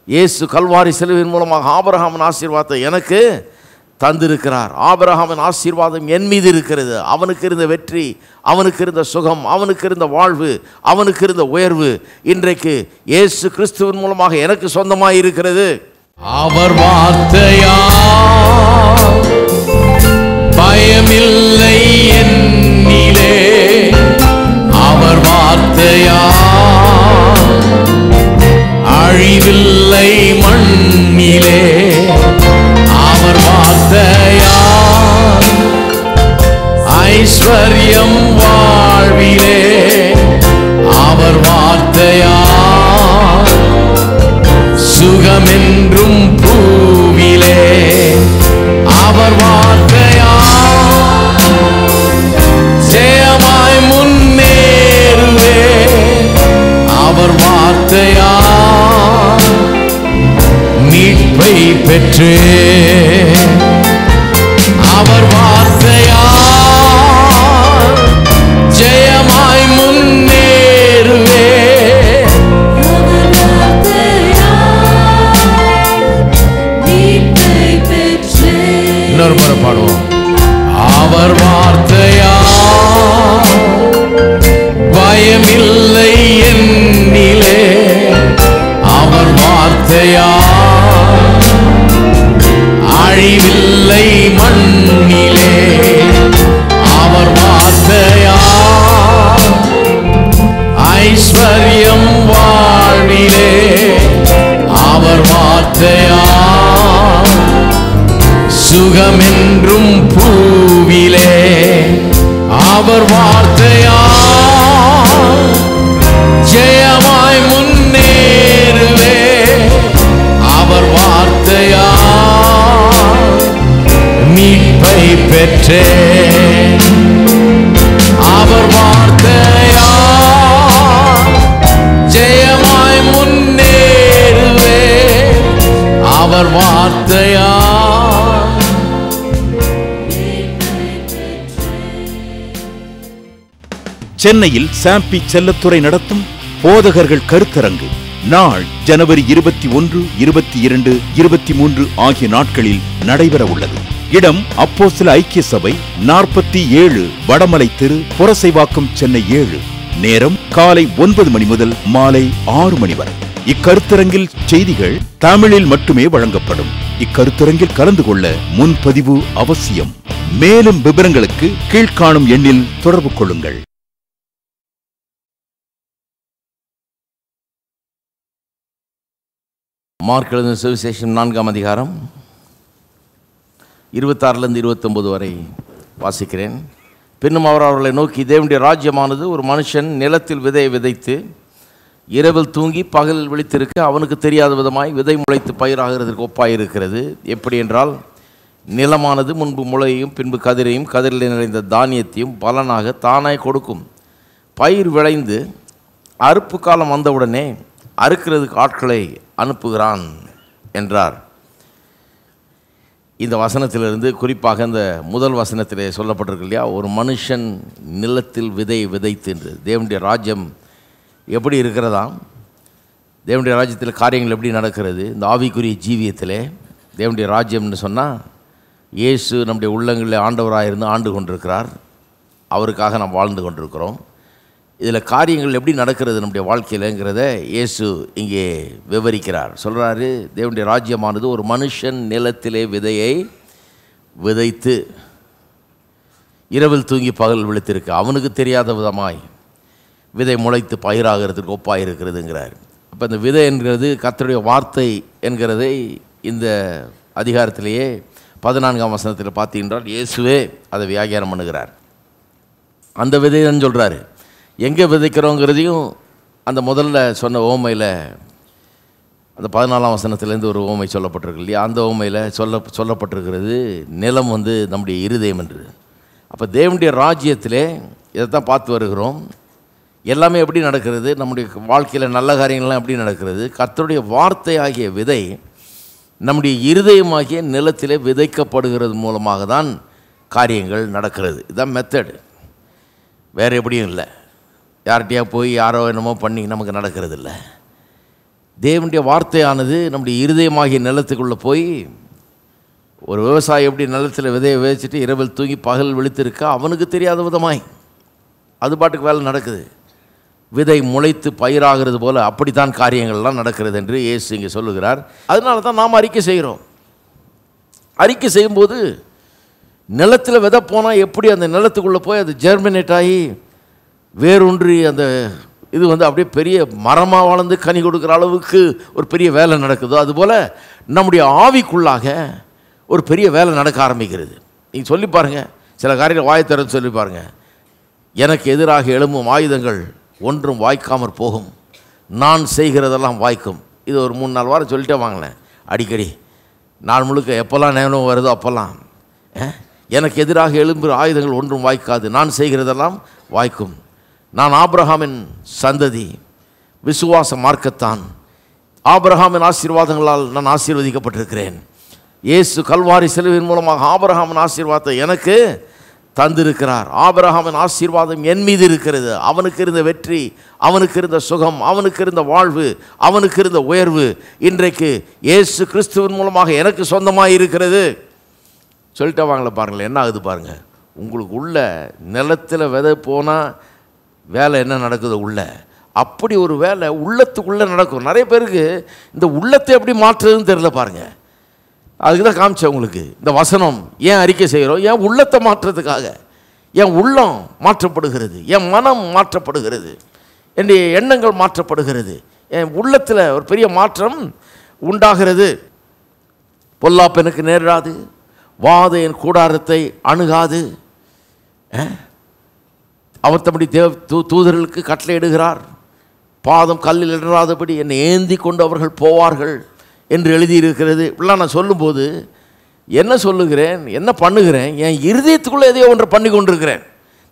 இயேசு கல்வாரி சிலுவையின் மூலமாக ஆபிரகாமின் ஆசீர்வாதத்தை எனக்கு தந்திருக்கிறார். ஆபிரகாமின் ஆசீர்வாதம் என் மீது இருக்கிறது. அவனுக்கு இருந்த வெற்றி, அவனுக்கு இருந்த சுகம், அவனுக்கு இருந்த வாழ்வு, அவனுக்கு இருந்த உயர்வு இன்றைக்கு இயேசு கிறிஸ்துவின் மூலமாக எனக்கு சொந்தமாக இருக்கிறது. அவர் வார்த்தையா பயமில்லை என்னிலே, அவர் வார்த்தையா அழிவில்லை மண்ணிலே, அவர் வார்த்தையா ஐஸ்வர்யம் வாழ்விலே, அவர் வார்த்தையா சுகமென்றும் பூவிலே, அவர் வார்த்தையா ஜெயமாய் முன்னேறுவே, அவர் வார்த்தையா மீட்பை பெற்றே, அவர் வார்த்தையா ஜெயமாய் முன்னேறுவே, இன்னொரு முறை பாடுவோம். அவர் வார்த்தையா பயமில்லை என்னிலே, அவர் வார்த்தையா அழிவில்லை மண்ணிலே, அவர் வார்த்தையா ஐஸ்வர்யம் வாழ்விலே, அவர் வார்த்தையா சுகமென்றும் பூவிலே, அவர் வார்த்தையா ஜெயமாய் முன்னேறுவே, அவர் வார்த்தையா மீட்பை பெற்றே, அவர் வார்த்தையா ஜெயமாய் முன்னேறுவே, அவர் வார்த்தையா. சென்னையில் சாம்பி செல்லத்துறை நடத்தும் போதகர்கள் கருத்தரங்கு நாள் ஜனவரி 21, 22, 23 ஆகிய நாட்களில் நடைபெற உள்ளது. இடம் அப்போஸ்தல ஐக்கிய சபை 47 வடமலை தெரு, புரசைவாக்கம், சென்னை 7. நேரம் காலை 9 மணி முதல் மாலை 6 மணி வரை. இக்கருத்தரங்கில் செய்திகள் தமிழில் மட்டுமே வழங்கப்படும். இக்கருத்தரங்கில் கலந்து கொள்ள முன்பதிவு அவசியம். மேலும் விவரங்களுக்கு கீழ்காணும் எண்ணில் தொடர்பு கொள்ளுங்கள். மார்க் எழுதின சுவிசேஷம் 4ஆம் அதிகாரம் 26 29 வரை வாசிக்கிறேன். பின்னும் அவர் அவர்களை நோக்கி, தேவனுடைய ராஜ்யமானது ஒரு மனுஷன் நிலத்தில் விதையை விதைத்து இரவில் தூங்கி பகலில் விழித்திருக்க அவனுக்கு தெரியாத விதமாய் விதை முளைத்து பயிராகிறதுக்கு ஒப்பாயிருக்கிறது. எப்படி என்றால், நிலமானது முன்பு முளையையும் பின்பு கதிரையும் கதிரில் நிறைந்த தானியத்தையும் பலனாக தானாய் கொடுக்கும். பயிர் விளைந்து அறுப்பு காலம் வந்தவுடனே அறுக்கிறதுக்கு ஆட்களை அனுப்புகிறான் என்றார். இந்த வசனத்திலிருந்து குறிப்பாக இந்த முதல் வசனத்திலே சொல்லப்பட்டிருக்கு இல்லையா, ஒரு மனுஷன் நிலத்தில் விதை விதைத்து என்று. தேவனுடைய ராஜ்யம் எப்படி இருக்கிறதா, தேவனுடைய ராஜ்யத்தில் காரியங்கள் எப்படி நடக்கிறது, இந்த ஆவிக்குரிய ஜீவியத்திலே தேவனுடைய ராஜ்யம்னு சொன்னால், இயேசு நம்முடைய உள்ளங்களில் ஆண்டவராக இருந்து ஆண்டு கொண்டிருக்கிறார். அவருக்காக நாம் வாழ்ந்து கொண்டிருக்கிறோம். இதில் காரியங்கள் எப்படி நடக்கிறது நம்முடைய வாழ்க்கையிலங்கிறத இயேசு இங்கே விவரிக்கிறார். சொல்கிறாரு, தேவனுடைய ராஜ்யமானது ஒரு மனுஷன் நிலத்திலே விதையை விதைத்து இரவில் தூங்கி பகல் விழித்திருக்கு அவனுக்கு தெரியாத விதமாய் விதை முளைத்து பயிராகிறதுக்கு ஒப்பாயிருக்கிறதுங்கிறார். அப்போ இந்த விதை என்கிறது கர்த்தருடைய வார்த்தை என்கிறதை இந்த அதிகாரத்திலேயே 14ஆம் வசனத்தில் பார்த்தீங்கன்றால் இயேசுவே அதை வியாக்கியானம் பண்ணுகிறார். அந்த விதைன்னு சொல்கிறாரு. எங்கே விதைக்கிறோங்கிறதையும் அந்த முதல்ல சொன்ன ஓமையில் அந்த 14ஆம் வசனத்துலேருந்து ஒரு ஓமை சொல்லப்பட்டிருக்கு இல்லையா, அந்த ஓமையில் சொல்லப்பட்டிருக்கிறது நிலம் நம்முடைய இருதயம் என்று. அப்போ தேவனுடைய ராஜ்யத்திலே இதைத்தான் பார்த்து வருகிறோம். எல்லாமே எப்படி நடக்கிறது, நம்முடைய வாழ்க்கையில் நல்ல காரியங்கள்லாம் எப்படி நடக்கிறது, கர்த்தருடைய வார்த்தை ஆகிய விதை நம்முடைய இருதயமாகிய நிலத்திலே விதைக்கப்படுகிறது மூலமாக தான் காரியங்கள் நடக்கிறது. இதுதான் மெத்தடு, வேறு எப்படியும் இல்லை. யார்கிட்டையா போய் யாரோ என்னமோ பண்ணி நமக்கு நடக்கிறது இல்லை. தேவனுடைய வார்த்தையானது நம்முடைய இருதயமாகிய நிலத்துக்குள்ளே போய், ஒரு விவசாயி எப்படி நிலத்தில் விதையை விதைச்சிட்டு இரவில் தூங்கி பகல் விழித்திருக்கா, அவனுக்கு தெரியாத விதமாய் அது பாட்டுக்கு வேலை நடக்குது. விதை முளைத்து பயிராகிறது போல அப்படித்தான் காரியங்கள்லாம் நடக்கிறது என்று இயேசு இங்கே சொல்லுகிறார். அதனால தான் நாம் அறிக்கை செய்கிறோம். அறிக்கை செய்யும்போது நிலத்தில் விதை போனால் எப்படி அந்த நிலத்துக்குள்ளே போய் அது ஜெர்மினேட் ஆகி வேரூன்றி அந்த இது அப்படியே பெரிய மரமாக வளர்ந்து கனி கொடுக்குற அளவுக்கு ஒரு பெரிய வேலை நடக்குதோ, அதுபோல் நம்முடைய ஆவிக்குள்ளாக ஒரு பெரிய வேலை நடக்க ஆரம்பிக்கிறது. நீங்கள் சொல்லி பாருங்கள், சில காரியங்கள் வாயை திறந்து சொல்லி பாருங்கள். எனக்கு எதிராக எழும்பும் ஆயுதங்கள் ஒன்றும் வாய்க்காமற் போகும், நான் செய்கிறதெல்லாம் வாய்க்கும். இது ஒரு 3-4 வாரம் சொல்லிட்டே வாங்கினேன். அடிக்கடி நாள் முழுக்க எப்போல்லாம் நேரம் வருதோ அப்போல்லாம், எனக்கு எதிராக எழும்புகிற ஆயுதங்கள் ஒன்றும் வாய்க்காது, நான் செய்கிறதெல்லாம் வாய்க்கும். நான் ஆபிரகாமின் சந்ததி, விசுவாச மார்க்கத்தான். ஆபிரகாமின் ஆசீர்வாதங்களால் நான் ஆசீர்வதிக்கப்பட்டிருக்கிறேன். இயேசு கல்வாரி சிலுவையின் மூலமாக ஆபிரகாமின் ஆசீர்வாதத்தை எனக்கு தந்திருக்கிறார். ஆபிரகாமின் ஆசீர்வாதம் என் மீது இருக்கிறது. அவனுக்கு இருந்த வெற்றி, அவனுக்கு இருந்த சுகம், அவனுக்கு இருந்த வாழ்வு, அவனுக்கு இருந்த உயர்வு இன்றைக்கு இயேசு கிறிஸ்துவின் மூலமாக எனக்கு சொந்தமாக இருக்கிறது. சொல்லிட்டே வாங்கல பாருங்களேன், என்ன ஆகுது பாருங்கள். உங்களுக்கு உள்ள நிலத்தில் விதை போனால் வேலை என்ன நடக்குது உள்ள, அப்படி ஒரு வேலை உள்ளத்துக்குள்ளே நடக்கும். நிறைய பேருக்கு இந்த உள்ளத்தை எப்படி மாற்றுறதுன்னு தெரியல பாருங்கள். அதுக்கு தான் காமிச்சேன் உங்களுக்கு இந்த வசனம். ஏன் அறிக்கை செய்கிறோம்? என் உள்ளத்தை மாற்றுறதுக்காக. என் உள்ளம் மாற்றப்படுகிறது, என் மனம் மாற்றப்படுகிறது, என்னுடைய எண்ணங்கள் மாற்றப்படுகிறது, என் உள்ளத்தில் ஒரு பெரிய மாற்றம் உண்டாகிறது. பொல்லாப்பு எனக்கு நேராது, வாத என் கூடாரத்தை அணுகாது. அவர் தம்முடைய தூதர்களுக்கு கட்டளையிடுகிறார், பாதம் கல்லில் இடராதபடி என்னை ஏந்தி கொண்டு அவர்கள் போவார்கள் என்று எழுதியிருக்கிறது. இப்படிலாம் நான் சொல்லும்போது என்ன சொல்லுகிறேன், என்ன பண்ணுகிறேன்? என் இருதயத்துக்குள்ளே எதையோ ஒன்றை பண்ணி கொண்டிருக்கிறேன்.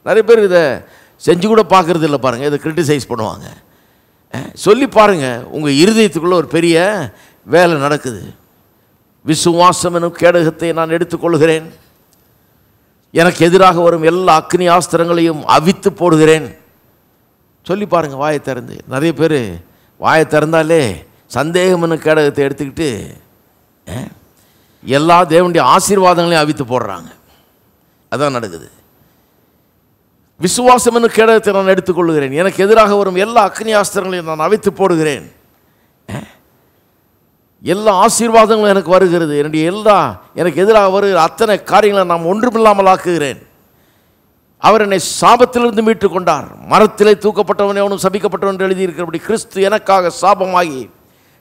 நிறைய பேர் இதை செஞ்சு கூட பார்க்குறது இல்லை பாருங்கள், இதை கிரிட்டிசைஸ் பண்ணுவாங்க. சொல்லி பாருங்கள், உங்கள் இருதயத்துக்குள்ளே ஒரு பெரிய வேலை நடக்குது. விசுவாசம் எனும் கேடகத்தை நான் எடுத்துக்கொள்கிறேன், எனக்கு எதிராக வரும் எல்லா அக்னி ஆஸ்திரங்களையும் அவித்து போடுகிறேன். சொல்லி பாருங்கள் வாயை திறந்து. நிறைய பேர் வாயை திறந்தாலே சந்தேகம் என்னும் கேடகத்தை எடுத்துக்கிட்டு எல்லா தேவனுடைய ஆசீர்வாதங்களையும் அவித்து போடுறாங்க. அதான் நடக்குது. விசுவாசம் என்னும் கேடகத்தை நான் எடுத்துக்கொள்கிறேன், எனக்கு எதிராக வரும் எல்லா அக்னி ஆஸ்திரங்களையும் நான் அவித்து போடுகிறேன். எல்லா ஆசீர்வாதங்களும் எனக்கு வருகிறது, என்னுடைய எனக்கு எதிராக வருகிற அத்தனை காரியங்களை நாம் ஒன்றுமில்லாமல் ஆக்குகிறேன். அவர் என்னை சாபத்திலிருந்து மீட்டு கொண்டார். மரத்திலே தூக்கப்பட்டவன் எவனும் சபிக்கப்பட்டவன் என்று எழுதியிருக்கிறபடி கிறிஸ்து எனக்காக சாபமாகி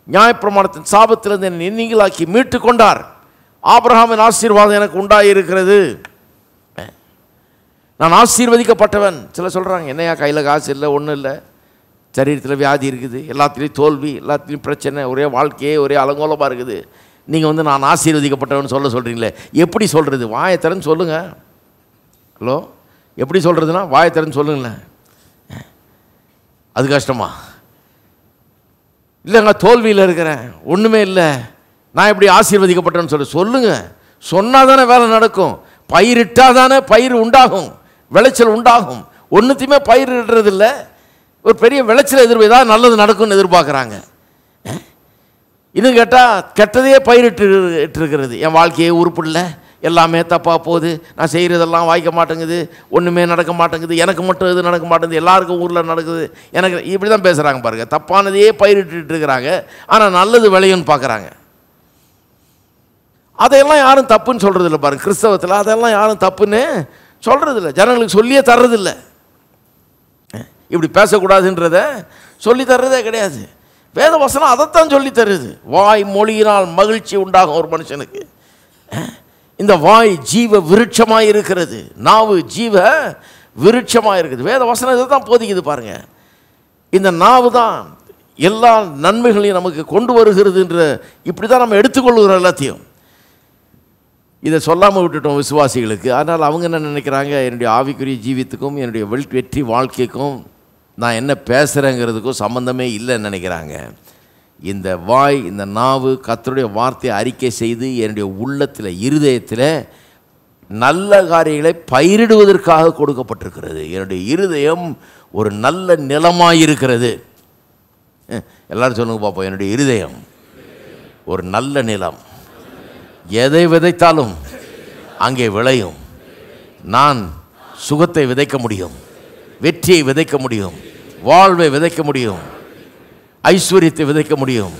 நியாயப்பிரமாணத்தின் சாபத்திலிருந்து என்னை நீங்களாக்கி மீட்டு கொண்டார். ஆபிரகாமின் ஆசீர்வாதம் எனக்கு உண்டாயிருக்கிறது. நான் ஆசீர்வதிக்கப்பட்டவன். சில சொல்கிறாங்க, என்னையா கையில் காசு இல்லை, ஒன்றும் இல்லை, சரீரத்தில் வியாதி இருக்குது, எல்லாத்துலேயும் தோல்வி, எல்லாத்துலேயும் பிரச்சனை, ஒரே வாழ்க்கையே ஒரே அலங்கோலமாக இருக்குது. நீங்கள் நான் ஆசீர்வதிக்கப்பட்டவன் சொல்கிறீங்களே, எப்படி சொல்கிறது? வாயை திறந்து சொல்லுங்கள். ஹலோ, எப்படி சொல்கிறதுனா வாயை திறந்து சொல்லுங்களேன். அது கஷ்டமா? இல்லைங்க, தோல்வியில் இருக்கிறேன், ஒன்றுமே இல்லை, நான் எப்படி ஆசீர்வதிக்கப்பட்டேன்னு சொல்லுங்கள். சொன்னால் தானே வேலை நடக்கும். பயிரிட்டால் தானே பயிர் உண்டாகும், விளைச்சல் உண்டாகும். ஒன்றுத்தையுமே பயிரிடுறதில்லை, ஒரு பெரிய விளைச்சல் ஏதாவது நல்லது நடக்கும்னு எதிர்பார்க்குறாங்க. இன்னும் கேட்டால் கெட்டதையே பயிரிட்டு இருக்கிறது. என் வாழ்க்கையே உருப்பிடல, எல்லாமே தப்பாக போகுது, நான் செய்கிறதெல்லாம் வாய்க்க மாட்டேங்குது, ஒன்றுமே நடக்க மாட்டேங்குது, எனக்கு மட்டும் இது நடக்க மாட்டேங்குது, எல்லாருக்கும் ஊரில் நடக்குது, எனக்கு இப்படி தான் பேசுகிறாங்க பாருங்கள். தப்பானதையே பயிரிட்டு இருக்கிறாங்க, ஆனால் நல்லது விளையும்னு பார்க்குறாங்க. அதையெல்லாம் யாரும் தப்புன்னு சொல்கிறதில்ல பாருங்கள். கிறிஸ்தவத்தில் அதெல்லாம் யாரும் தப்புன்னு சொல்கிறதில்ல, ஜனங்களுக்கு சொல்லியே தர்றதில்லை. இப்படி பேசக்கூடாதுன்றத சொல்லி தர்றதே கிடையாது. வேத வசனம் அதைத்தான் சொல்லி தருது. வாய் மொழியினால் மகிழ்ச்சி உண்டாகும் ஒரு மனுஷனுக்கு. இந்த வாய் ஜீவ விருட்சமாக இருக்கிறது, நாவு ஜீவ விருட்சமாக இருக்குது. வேத வசனம் இதை தான் போதிக்குது பாருங்க. இந்த நாவு தான் எல்லா நன்மைகளையும் நமக்கு கொண்டு வருகிறதுன்ற இப்படி தான் நம்ம எடுத்துக்கொள்கிறோம் எல்லாத்தையும். இதை சொல்லாமல் விட்டுட்டோம் விசுவாசிகளுக்கு. அதனால் அவங்க என்ன நினைக்கிறாங்க, என்னுடைய ஆவிக்குரிய ஜீவித்துக்கும் என்னுடைய வெற்றி வாழ்க்கைக்கும் நான் என்ன பேசுகிறேங்கிறதுக்கும் சம்மந்தமே இல்லைன்னு நினைக்கிறாங்க. இந்த வாய், இந்த நாவு கர்த்தருடைய வார்த்தையை அறிக்கை செய்து என்னுடைய உள்ளத்தில், இருதயத்தில் நல்ல காரியங்களை பயிரிடுவதற்காக கொடுக்கப்பட்டிருக்கிறது. என்னுடைய இருதயம் ஒரு நல்ல நிலமாயிருக்கிறது. எல்லாரும் சொல்லுங்க பார்ப்போம். என்னுடைய இருதயம் ஒரு நல்ல நிலம், எதை விதைத்தாலும் அங்கே விளையும். நான் சுகத்தை விதைக்க முடியும், வெற்றியை விதைக்க முடியும், வாழ்வை விதைக்க முடியும், ஐஸ்வர்யத்தை விதைக்க முடியும்,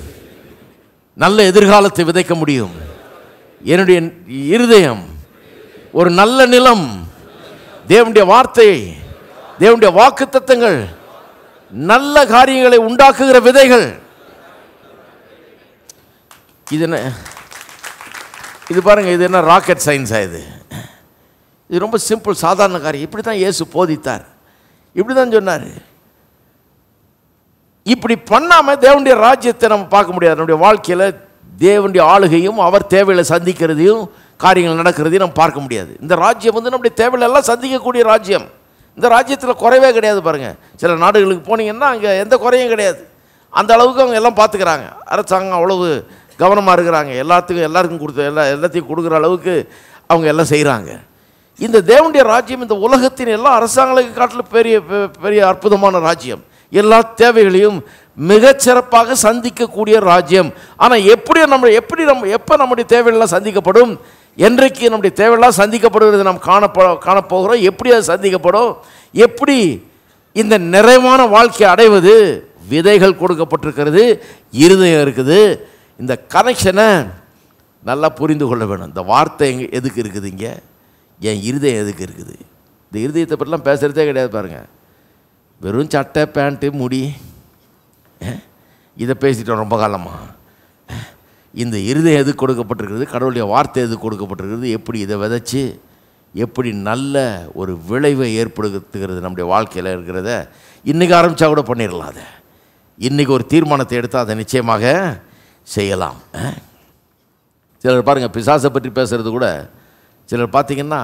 நல்ல எதிர்காலத்தை விதைக்க முடியும். என்னுடைய இருதயம் ஒரு நல்ல நிலம். தேவனுடைய வார்த்தை, தேவனுடைய வாக்குத்தத்தங்கள், நல்ல காரியங்களை உண்டாக்குகிற விதைகள். இது பாருங்க, இது என்ன ராக்கெட் சயின்ஸா? இது ரொம்ப சிம்பிள், சாதாரண காரியம். இப்படி தான் இயேசு போதித்தார், இப்படி தான் சொன்னார். இப்படி பண்ணாமல் தேவனுடைய ராஜ்யத்தை நம்ம பார்க்க முடியாது. நம்முடைய வாழ்க்கையில் தேவனுடைய ஆளுகையும் அவர் தேவைகளை சந்திக்கிறதையும் காரியங்கள் நடக்கிறதையும் நம்ம பார்க்க முடியாது. இந்த ராஜ்யம் நம்முடைய தேவைகளை எல்லாம் சந்திக்கக்கூடிய ராஜ்யம். இந்த ராஜ்யத்தில் குறைவே கிடையாது. பாருங்கள், சில நாடுகளுக்கு போனீங்கன்னா அங்கே எந்த குறையும் கிடையாது. அந்த அளவுக்கு அவங்க எல்லாம் பார்த்துக்கிறாங்க. அரசாங்கம் அவ்வளவு கவனமாக இருக்கிறாங்க. எல்லாருக்கும் எல்லாத்தையும் கொடுக்குற அளவுக்கு அவங்க எல்லாம் செய்கிறாங்க. இந்த தேவனுடைய ராஜ்யம் இந்த உலகத்தின் எல்லா அரசாங்கங்களுக்கு காட்டிலும் பெரிய பெரிய அற்புதமான ராஜ்யம். எல்லா தேவைகளையும் மிகச்சிறப்பாக சந்திக்கக்கூடிய ராஜ்யம். ஆனால் எப்போ நம்முடைய தேவைகள்லாம் சந்திக்கப்படும்? என்றைக்கு நம்முடைய தேவையெல்லாம் சந்திக்கப்படுகிறது நாம் காணப்போகிறோம்? எப்படி அது சந்திக்கப்படும்? எப்படி இந்த நிறைவான வாழ்க்கையை அடைவது? விதைகள் கொடுக்கப்பட்டிருக்கிறது, இருதயம் இருக்குது. இந்த கனெக்ஷனை நல்லா புரிந்து கொள்ள வேணும். இந்த வார்த்தை எதுக்கு இருக்குது? இங்கே என் இருதயம் எதுக்கு இருக்குது? இந்த இருதயத்தை பற்றிலாம் பேசுகிறதே கிடையாது. பாருங்கள், வெறும் சட்டை பேண்ட்டு முடி இதை பேசிட்டோம் ரொம்ப காலமாக. இந்த இருதயம் எது கொடுக்கப்பட்டிருக்கிறது? கடவுளுடைய வார்த்தை எது கொடுக்கப்பட்டிருக்கிறது? எப்படி இதை விதைச்சி எப்படி நல்ல ஒரு விளைவை ஏற்படுத்துகிறது நம்முடைய வாழ்க்கையில் இருக்கிறத இன்றைக்கி ஆரம்பித்தா கூட பண்ணிடலாம். அதை இன்றைக்கி ஒரு தீர்மானத்தை எடுத்தால் அதை நிச்சயமாக செய்யலாம். சிலர் பாருங்கள், பிசாசை பற்றி பேசுகிறது கூட சிலர் பார்த்திங்கன்னா,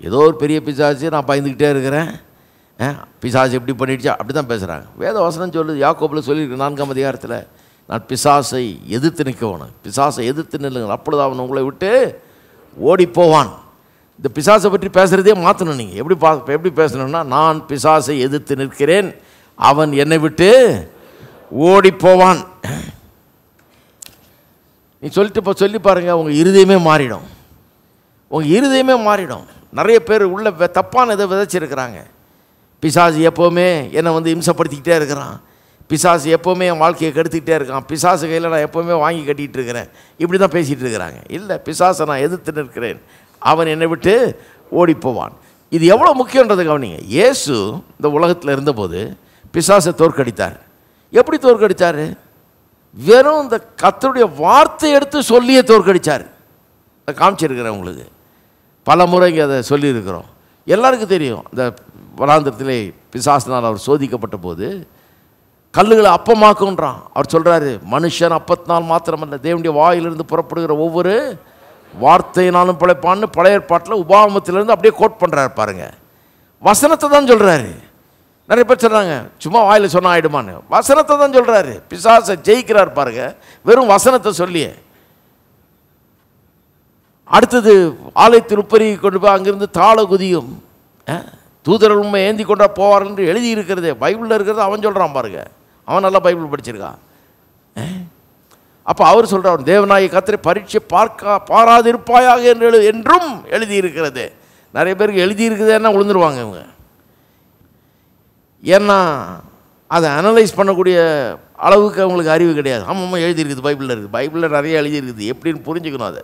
ஏதோ ஒரு பெரிய பிசாசு, நான் பயந்துக்கிட்டே இருக்கிறேன், பிசாசு எப்படி பண்ணிடுச்சா, அப்படி தான் பேசுகிறாங்க. வேத வசனம் சொல்லுது, யாக்கோபில் சொல்லியிருக்கு 4ஆம் அதிகாரத்தில், நான் பிசாசை எதிர்த்து நிற்கணும், பிசாசை எதிர்த்து நில்லுங்கள், அப்பொழுது அவன் உங்களை விட்டு ஓடி போவான். இந்த பிசாசை பற்றி பேசுகிறதே மாற்றணும். நீங்கள் எப்படி பேசணும்னா, நான் பிசாசை எதிர்த்து நிற்கிறேன், அவன் என்னை விட்டு ஓடி போவான். நீ சொல்லி பாருங்கள், உங்கள் இருதயமே மாறிடும். உங்கள் இருதயமே மாறிடும். நிறைய பேர் உள்ள தப்பான இதை விதைச்சிருக்கிறாங்க. பிசாசு எப்போவுமே என்னை இம்சப்படுத்திக்கிட்டே இருக்கிறான், பிசாசு எப்போவுமே என் வாழ்க்கையை கெடுத்துக்கிட்டே இருக்கான், பிசாசு கையில் நான் எப்போவுமே வாங்கி கட்டிகிட்டு இருக்கிறேன், இப்படி தான் பேசிகிட்டு இருக்கிறாங்க. இல்லை, பிசாசை நான் எதிர்த்து நிற்கிறேன், அவன் என்னை விட்டு ஓடி போவான். இது எவ்வளோ முக்கியன்றது கவனிங்க. இயேசு இந்த உலகத்தில் இருந்தபோது பிசாசை தோற்கடித்தார். எப்படி தோற்கடித்தார்? வெறும் இந்த கர்த்தருடைய வார்த்தை எடுத்து சொல்லியே தோற்கடித்தார். அதை காமிச்சிருக்கிறேன் உங்களுக்கு, பல முறைங்க அதை சொல்லியிருக்கிறோம். எல்லாருக்கும் தெரியும். இந்த வனாந்திரத்திலே பிசாசினால் அவர் சோதிக்கப்பட்ட போது கல்லுகளை அப்பமாக்குன்றான். அவர் சொல்கிறாரு, மனுஷன் அப்பத்தினால் மாத்திரமல்ல, தேவனுடைய வாயிலிருந்து புறப்படுகிற ஒவ்வொரு வார்த்தையினாலும் பிழைப்பான்னு பழைய ஏற்பாட்டில் உபாகமத்திலேருந்து அப்படியே கோட் பண்ணுறாரு. பாருங்கள், வசனத்தை தான் சொல்கிறாரு. நிறைய பேர் சொல்கிறாங்க சும்மா வாயில் சொன்னால் ஆகிடுமான்னு. வசனத்தை தான் சொல்கிறாரு. பிசாசை ஜெயிக்கிறார் பாருங்கள், வெறும் வசனத்தை சொல்லியே. அடுத்தது, ஆலயத்தில் உப்பரி கொண்டு போய் அங்கிருந்து தாள குதியும் தூதர்கள் உண்மை ஏந்தி கொண்டா போவார் என்று எழுதி இருக்கிறதே, பைபிளில் இருக்கிறது அவன் சொல்கிறான் பாருங்க. அவன் நல்லா பைபிள் படிச்சிருக்கான். அப்போ அவர் சொல்கிறார், தேவனாகிய கர்த்தரை பரீட்சை பாராதிருப்பாயாக என்றும் எழுதியிருக்கிறது. நிறைய பேருக்கு எழுதியிருக்குதுன்னா விழுந்துருவாங்க இவங்க. ஏன்னா அதை அனலைஸ் பண்ணக்கூடிய அளவுக்கு அவங்களுக்கு அறிவு கிடையாது. ஆமாம், எழுதியிருக்குது, பைபிளில் இருக்குது, பைபிளில் நிறைய எழுதியிருக்குது, எப்படின்னு புரிஞ்சுக்கணும் அதை.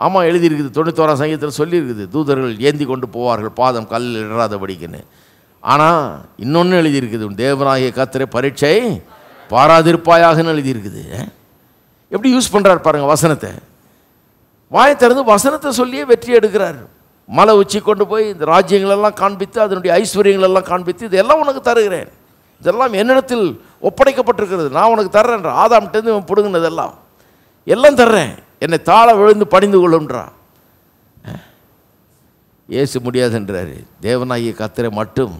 ஆமாம், எழுதியிருக்குது, 91ஆம் சங்கீதத்தில் சொல்லியிருக்குது, தூதர்கள் ஏந்தி கொண்டு போவார்கள் பாதம் கல்லில் இடராதபடிக்குன்னு. ஆனால் இன்னொன்று எழுதியிருக்குது, தேவனாகிய கர்த்தரை பரீட்சை பாராதிருப்பாயாகன்னு எழுதியிருக்குது. எப்படி யூஸ் பண்ணுறார் பாருங்கள் வசனத்தை. வாயை திறந்து வசனத்தை சொல்லியே வெற்றி எடுக்கிறார். மலை உச்சி கொண்டு போய் இந்த ராஜ்யங்களெல்லாம் காண்பித்து, அதனுடைய ஐஸ்வர்யங்களெல்லாம் காண்பித்து, இதெல்லாம் உனக்கு தருகிறேன், இதெல்லாம் என்னிடத்தில் ஒப்படைக்கப்பட்டிருக்கிறது, நான் உனக்கு தர்றேன்ற. ஆதாம்கிட்டேருந்து இவன் பிடுங்கினதெல்லாம் எல்லாம் தர்றேன், என்னை தாழ விழுந்து பணிந்து கொள்ளுன்றான். ஏசு முடியாதுன்றாரு. தேவனாகிய கர்த்தரை மட்டும்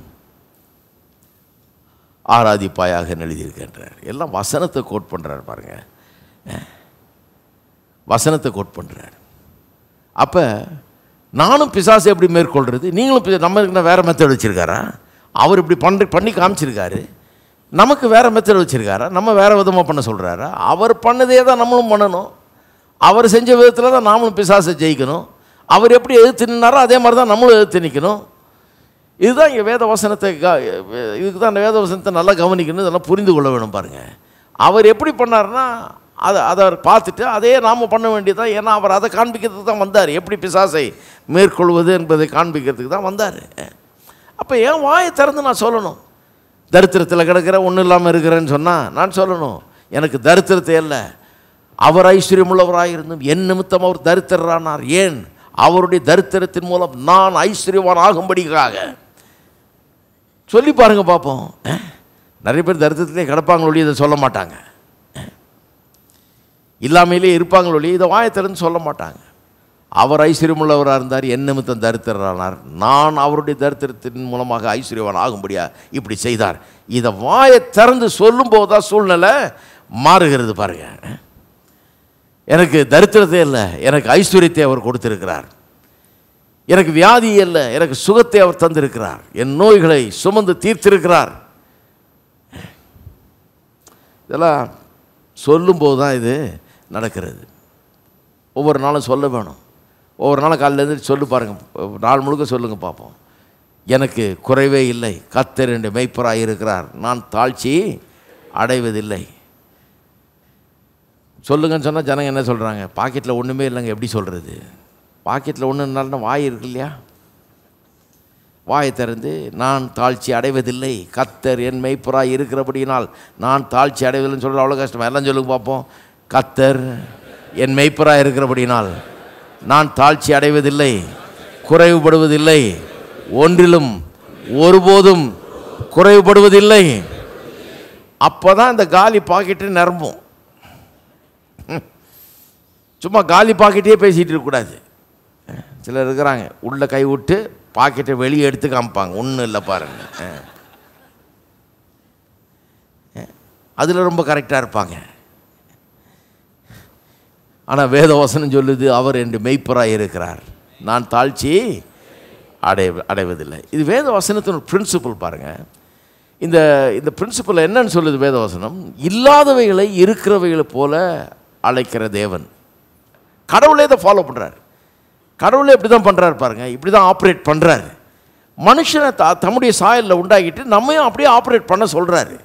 ஆராதிப்பாயாக எழுதியிருக்கின்றார். எல்லாம் வசனத்தை கோட் பண்ணுறார் பாருங்க, வசனத்தை கோட் பண்ணுறார். அப்போ நானும் பிசாசை எப்படி மேற்கொள்கிறது? நீங்களும் நம்ம வேறு மெத்தட் வச்சுருக்காரா? அவர் இப்படி பண்ணி காமிச்சிருக்காரு. நமக்கு வேறு மெத்தட் வச்சுருக்காரா? நம்ம வேறு விதமாக பண்ண சொல்கிறாரா? அவர் பண்ணதே தான் நம்மளும் பண்ணணும். அவர் செஞ்ச விதத்தில் தான் நாமளும் பிசாசை ஜெயிக்கணும். அவர் எப்படி எதிர்த்து நின்னாரோ அதே மாதிரி தான் நம்மளும் எதிர்த்து நிற்கணும். இதுதான் இங்கே வேத வசனத்தை இதுக்கு தான் அந்த வேத வசனத்தை நல்லா கவனிக்கணும், இதெல்லாம் புரிந்து கொள்ள வேணும். பாருங்கள், அவர் எப்படி பண்ணார்னா அதை பார்த்துட்டு அதே நாம் பண்ண வேண்டியதான். ஏன்னா அவர் அதை காண்பிக்கிறதுக்கு தான் வந்தார். எப்படி பிசாசை மேற்கொள்வது என்பதை காண்பிக்கிறதுக்கு தான் வந்தார். அப்போ ஏன் வாயை திறந்து நான் சொல்லணும்? தரித்திரத்தில் கிடக்கிற ஒன்றும் இல்லாமல் இருக்கிறேன்னு சொன்னால் நான் சொல்லணும், எனக்கு தரித்திரத்தை இல்லை, அவர் ஐஸ்வர்யமுள்ளவராக இருந்தும் என் நிமித்தம் அவர் தரித்திரரானார். ஏன்? அவருடைய தரித்திரத்தின் மூலம் நான் ஐஸ்வர்யவான் ஆகும்படிக்காக. சொல்லி பாருங்க பார்ப்போம். நிறைய பேர் தரித்திரத்திலே கிடப்பாங்களொழி இதை சொல்ல மாட்டாங்க, இல்லாமையிலே இருப்பாங்களொழி இதை வாயத்திறன்னு சொல்ல மாட்டாங்க. அவர் ஐஸ்வர்யமுள்ளவராக இருந்தார், என் நிமித்தம் தரித்திரரானார், நான் அவருடைய தரித்திரத்தின் மூலமாக ஐஸ்வர்யவான் ஆகும்படியா இப்படி செய்தார். இதை வாயை திறந்து சொல்லும் போதுதான் சூழ்நிலை மாறுகிறது. பாருங்க, எனக்கு தரித்திரத்தை இல்லை, எனக்கு ஐஸ்வர்யத்தை அவர் கொடுத்திருக்கிறார். எனக்கு வியாதி இல்லை, எனக்கு சுகத்தை அவர் தந்திருக்கிறார். என் நோய்களை சுமந்து தீர்த்திருக்கிறார். இதெல்லாம் சொல்லும்போது தான் இது நடக்கிறது. ஒவ்வொரு நாளும் சொல்ல வேணும். ஒவ்வொரு நாளும் காலையிலேருந்து சொல்லி பாருங்கள், நாள் முழுக்க சொல்லுங்கள் பார்ப்போம். எனக்கு குறைவே இல்லை, கர்த்தர் என்ற மேய்ப்பராக இருக்கிறார், நான் தாழ்ச்சி அடைவதில்லை. சொல்லுங்கன்னு சொன்னால் ஜனங்க என்ன சொல்கிறாங்க? பாக்கெட்டில் ஒன்றுமே இல்லைங்க, எப்படி சொல்கிறது? பாக்கெட்டில் ஒன்று இருந்தாலும் வாய் இருக்கு இல்லையா? வாயை திறந்து நான் தாழ்ச்சி அடைவதில்லை, கர்த்தர் என் மேய்ப்பராக இருக்கிறபடியினால் நான் தாழ்ச்சி அடைவதில்லைன்னு சொல்கிற அவ்வளோ கஷ்டமா? எல்லாம் சொல்லுங்க பார்ப்போம். கர்த்தர் என் மேய்ப்பராக இருக்கிறபடியினால் நான் தாழ்ச்சி அடைவதில்லை, குறைவுபடுவதில்லை, ஒன்றிலும் ஒருபோதும் குறைவுபடுவதில்லை. அப்போ தான் இந்த காலி பாக்கெட்டு நிரம்பும். சும்மா காலி பாக்கெட்டே பேசிகிட்டு இருக்கக்கூடாது. சிலர் இருக்கிறாங்க, உள்ளே கை விட்டு பாக்கெட்டை வெளியே எடுத்து காமிப்பாங்க, ஒன்றும் இல்லை பாருங்க, அதில் ரொம்ப கரெக்டாக இருப்பாங்க. ஆனால் வேதவசனம் சொல்லுது, அவர் என்று மெய்ப்பராக இருக்கிறார், நான் தாழ்ச்சி அடைவதில்லை. இது வேதவசனத்தின் ஒரு பிரின்சிபல். பாருங்கள், இந்த இந்த பிரின்சிபல் என்னன்னு சொல்லுது வேதவசனம்? இல்லாதவைகளை இருக்கிறவைகளை போல அழைக்கிற தேவன். கடவுளே இதை ஃபாலோ பண்ணுறார். கடவுளே இப்படி தான் பண்ணுறாரு பாருங்கள், இப்படி தான் ஆப்ரேட் பண்ணுறாரு. மனுஷனை தம்முடைய சாயலில் உண்டாக்கிட்டு நம்மையும் அப்படியே ஆப்ரேட் பண்ண சொல்கிறாரு.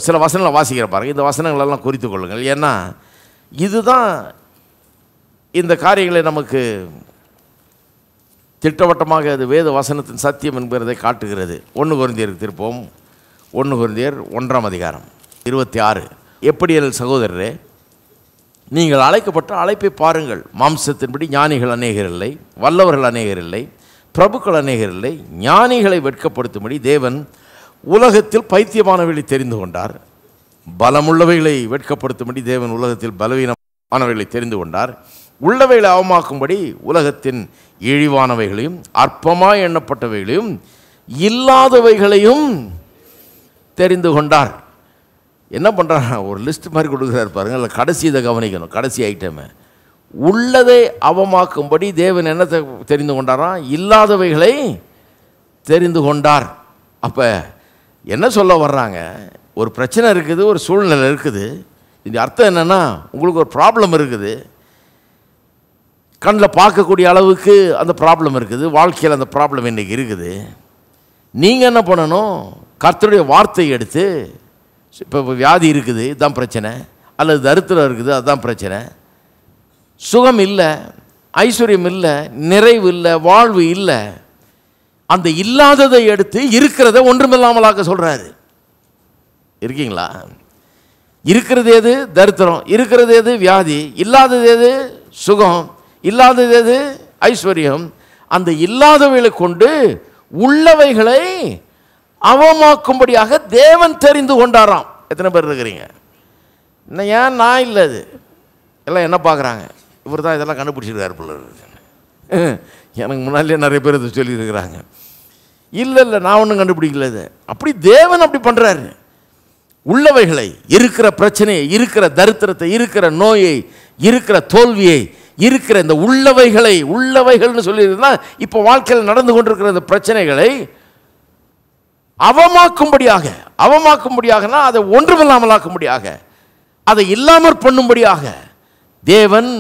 சில வசனங்களை வாசிக்கிற பாருங்கள், இந்த வசனங்களெல்லாம் குறித்து கொள்ளுங்கள். ஏன்னா இதுதான் இந்த காரியங்களை நமக்கு திட்டவட்டமாக அது வேத வசனத்தின் சத்தியம் என்பதை காட்டுகிறது. 1 கொரிந்தியருக்கு திருப்போம். 1 கொரிந்தியர் 1ஆம் அதிகாரம் 26. எப்படியேல் சகோதரரே, நீங்கள் அழைக்கப்பட்ட அழைப்பை பாருங்கள். மாம்சத்தின்படி ஞானிகள் அநேகர் இல்லை, வல்லவர்கள் அநேகர் இல்லை, பிரபுக்கள் அநேகர் இல்லை. ஞானிகளை வெட்கப்படுத்தும்படி தேவன் உலகத்தில் பைத்தியமானவைகளை தெரிந்து கொண்டார். பலமுள்ளவைகளை வெட்கப்படுத்தும்படி தேவன் உலகத்தில் பலவீனமானவைகளை தெரிந்து கொண்டார். உள்ளவைகளை அவமாக்கும்படி உலகத்தின் இழிவானவைகளையும் அற்பமாய் எண்ணப்பட்டவைகளையும் இல்லாதவைகளையும் தெரிந்து கொண்டார். என்ன பண்ணுறாங்க? ஒரு லிஸ்ட் மாதிரி கொடுக்குறாரு பாருங்கள். அதில் கடைசி இதை கவனிக்கணும், கடைசி ஐட்டமை. உள்ளதை அவமாக்கும்படி தேவன் என்ன தெரிந்து கொண்டாராம்? இல்லாதவைகளை தெரிந்து கொண்டார். அப்போ என்ன சொல்ல வர்றாங்க? ஒரு பிரச்சனை இருக்குது, ஒரு சூழ்நிலை இருக்குது. இது அர்த்தம் என்னென்னா, உங்களுக்கு ஒரு ப்ராப்ளம் இருக்குது, கண்ணில் பார்க்கக்கூடிய அளவுக்கு அந்த ப்ராப்ளம் இருக்குது, வாழ்க்கையில் அந்த ப்ராப்ளம் இன்றைக்கி இருக்குது. நீங்கள் என்ன பண்ணணும்? கர்த்தருடைய வார்த்தையை எடுத்து, இப்போ வியாதி இருக்குது, இதுதான் பிரச்சனை, அல்லது தரித்திரம் இருக்குது, அதுதான் பிரச்சனை, சுகம் இல்லை, ஐஸ்வர்யம் இல்லை, நிறைவு இல்லை, வாழ்வு இல்லை, அந்த இல்லாததை எடுத்து இருக்கிறத ஒன்றுமில்லாமலாக்க சொல்கிறாரு. இருக்கீங்களா? இருக்கிறது எது? தரித்திரம். இருக்கிறது எது? வியாதி. இல்லாதது எது? சுகம். இல்லாதது எது? ஐஸ்வர்யம். அந்த இல்லாதவைகளை கொண்டு உள்ளவைகளை அவமாக்கும்படியாக தேவன் தெரிந்து கொண்டாராம். எத்தனை பேர் இருக்கிறீங்க? இன்னும் ஏன் நான் இல்லை, அது எல்லாம் என்ன பார்க்குறாங்க? இவர் தான் இதெல்லாம் கண்டுபிடிச்சிருக்காரு போல. எனக்கு முன்னாடியே நிறைய பேர் இதை சொல்லியிருக்கிறாங்க. இல்லை இல்லை, நான் ஒன்றும் கண்டுபிடிக்கல. இது அப்படி தேவன் அப்படி பண்ணுறாரு. உள்ளவைகளை, இருக்கிற பிரச்சனையை, இருக்கிற தரித்திரத்தை, இருக்கிற நோயை, இருக்கிற தோல்வியை, இருக்கிற இந்த உள்ளவைகளை, உள்ளவைகள்னு சொல்லியிருந்தா இப்போ வாழ்க்கையில் நடந்து கொண்டிருக்கிற இந்த பிரச்சனைகளை அவமாக்கும்படியாகனா அதை ஒன்றுமில்லாமலாக்கும்படியாக, அதை இல்லாமற் பண்ணும்படியாக தேவன்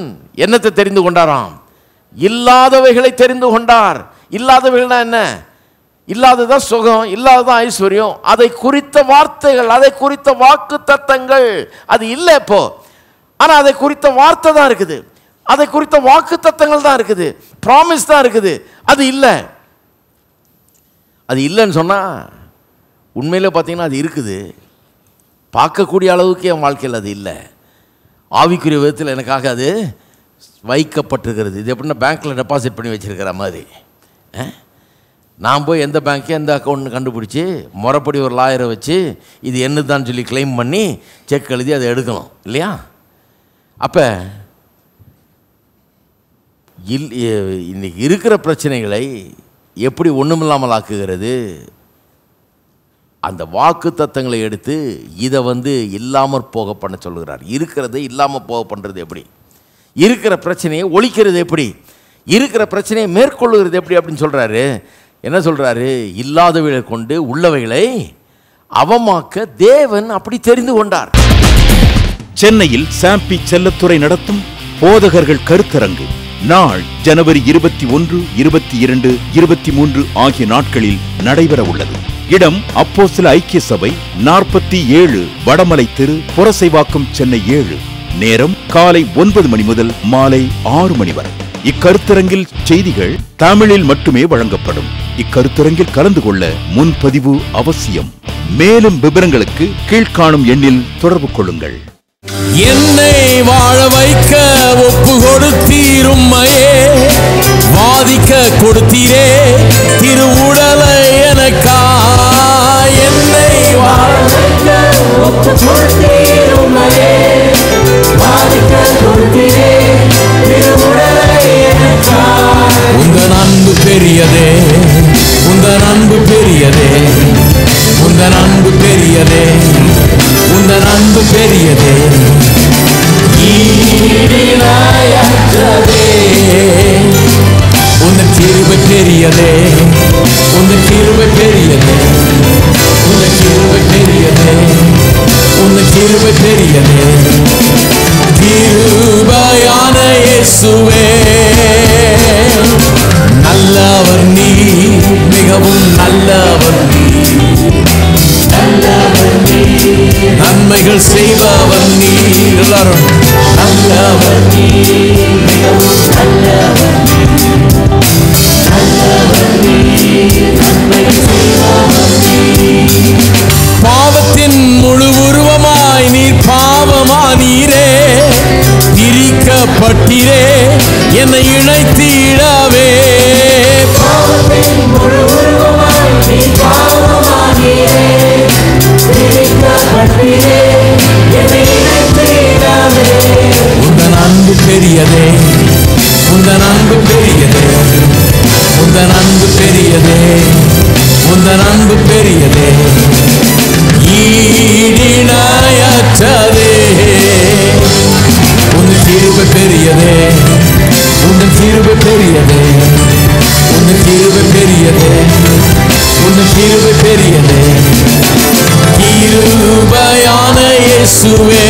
என்னத்தை தெரிந்து கொண்டாராம்? இல்லாதவைகளை தெரிந்து கொண்டார். இல்லாதவைகள்னா என்ன? இல்லாததான் சுகம், இல்லாததான் ஐஸ்வர்யம். அதை குறித்த வார்த்தைகள், அதை குறித்த வாக்கு தத்தங்கள் அது இல்லை இப்போ. ஆனால் அதை குறித்த வார்த்தை தான் இருக்குது, அதை குறித்த வாக்கு தத்தங்கள் தான் இருக்குது, ப்ராமிஸ் தான் இருக்குது. அது இல்லை. அது இல்லைன்னு சொன்னால் உண்மையில் பார்த்தீங்கன்னா அது இருக்குது, பார்க்கக்கூடிய அளவுக்கு என் வாழ்க்கையில் அது இல்லை. ஆவிக்குரிய விதத்தில் எனக்காக அது வைக்கப்பட்டிருக்கிறது. இது எப்படின்னா பேங்க்கில் டெபாசிட் பண்ணி வச்சுருக்கிற மாதிரி. நான் போய் எந்த பேங்க்கு எந்த அக்கௌண்ட்னு கண்டுபிடிச்சி முறைப்படி ஒரு லாயரை வச்சு இது என்னதான்னு சொல்லி கிளைம் பண்ணி செக் எழுதி அதை எடுக்கணும் இல்லையா? அப்போ இன்னைக்கு இருக்கிற பிரச்சனைகளை எப்படி ஒன்றுமில்லாமல் ஆக்குகிறது? அந்த வாக்கு தத்தங்களை எடுத்து இதை இல்லாமற் போக பண்ண சொல்லுகிறார். இருக்கிறதை இல்லாமல் போக பண்ணுறது எப்படி? இருக்கிற பிரச்சனையை ஒழிக்கிறது எப்படி? இருக்கிற பிரச்சனையை மேற்கொள்ளுகிறது எப்படி அப்படின்னு சொல்கிறாரு. என்ன சொல்கிறாரு? இல்லாதவைகளை கொண்டு உள்ளவைகளை அவமாக்க தேவன் அப்படி தெரிந்து கொண்டார். சென்னையில் சாம்பி செல்லத்துறை நடத்தும் போதகர்கள் கருத்தரங்கு நாள் ஜனவரி 21, 22, 23 ஆகிய நாட்களில் நடைபெற உள்ளது. இடம் அப்போஸ்தல ஐக்கிய சபை 47 வடமலை தெரு, புரசைவாக்கம், சென்னை 7. நேரம் காலை 9 மணி முதல் மாலை 6 மணி வரை. இக்கருத்தரங்கில் செய்திகள் தமிழில் மட்டுமே வழங்கப்படும். இக்கருத்தரங்கில் கலந்து கொள்ள முன்பதிவு அவசியம். மேலும் விவரங்களுக்கு கீழ்காணும் எண்ணில் தொடர்பு கொள்ளுங்கள். என்னை வாழ வைக்க ஒப்பு கொடுத்தீரும்மையே, வாதிக்க கொடுத்தீரே திருவுடலை எனக்கா. என்னை வாழ வைக்க ஒப்பு கொடுத்தீரும்மையே, வாதிக்க கொடுத்தீரே திருவுடலை எனக்கா. உந்தன் அன்பு பெரியதே, உந்தன் அன்பு பெரியதே, உந்தன் அன்பு பெரியதே, உந்தன் அன்பு பெரியதே, ஈடிணையற்றதே. உந்தன் கிருபை பெரியதே, உந்தன் கிருபை பெரியதே, உந்தன் கிருபை பெரியதே, உந்தன் கிருபை பெரியதே. கிருபையான இயேசுவே, நல்லவர் நீ, மிகவும் நல்லவர் நீ, நல்லவர் நீ, நன்மைகள் செய்பவர் நீ. எல்லாரும் நல்லவர் நீ, மிகவும் நல்லவர் நீ, நல்லவர் நீ, நன்மைகள் செய்பவர் நீ. பாவத்தின் முழு உருவமாய் நீர் பாவமானீரே, பிரிக்கப்பட்டீரே என்னை இணைத்திடவே. பாவத்தின் முழு உருவமாய் நீர் பாவமானீரே, பிரிக்கப்பட்டீரே என்னை இணைத்திடவே. உந்தன் அன்பு பெரியதே, உந்தன் அன்பு பெரியதே, உந்தன் அன்பு பெரியதே, உந்தன் அன்பு பெரியதே, ஈடிணையற்றதே. உந்தன் கிருபை பெரியதே, உந்தன் கிருபை பெரியதே, உந்தன் கிருபை பெரியதே, உந்தன் கிருபை பெரியதே. கிருபையான இயேசுவே,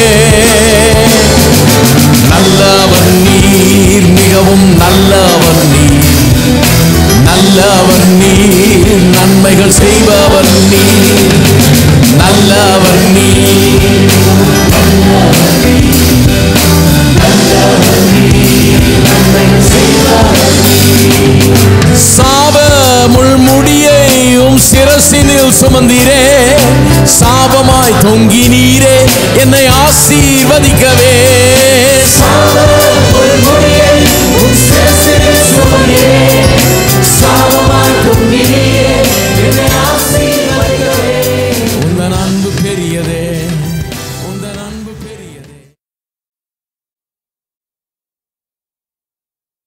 நல்லவர் நீர், மிகவும் நல்லவர் நீர், நல்லவர் நீர், நன்மைகள் செய்பவர் நீர், நல்லவர் நீர், நல்லவர் நீர், நல்லவர் நீர், நன்மைகள் செய்பவர் நீர். சாப முள்முடியையும் சிரசினில் சுமந்தீரே, சாபமாய் தொங்கினீரே என்னை ஆசீர்வதிக்கவே.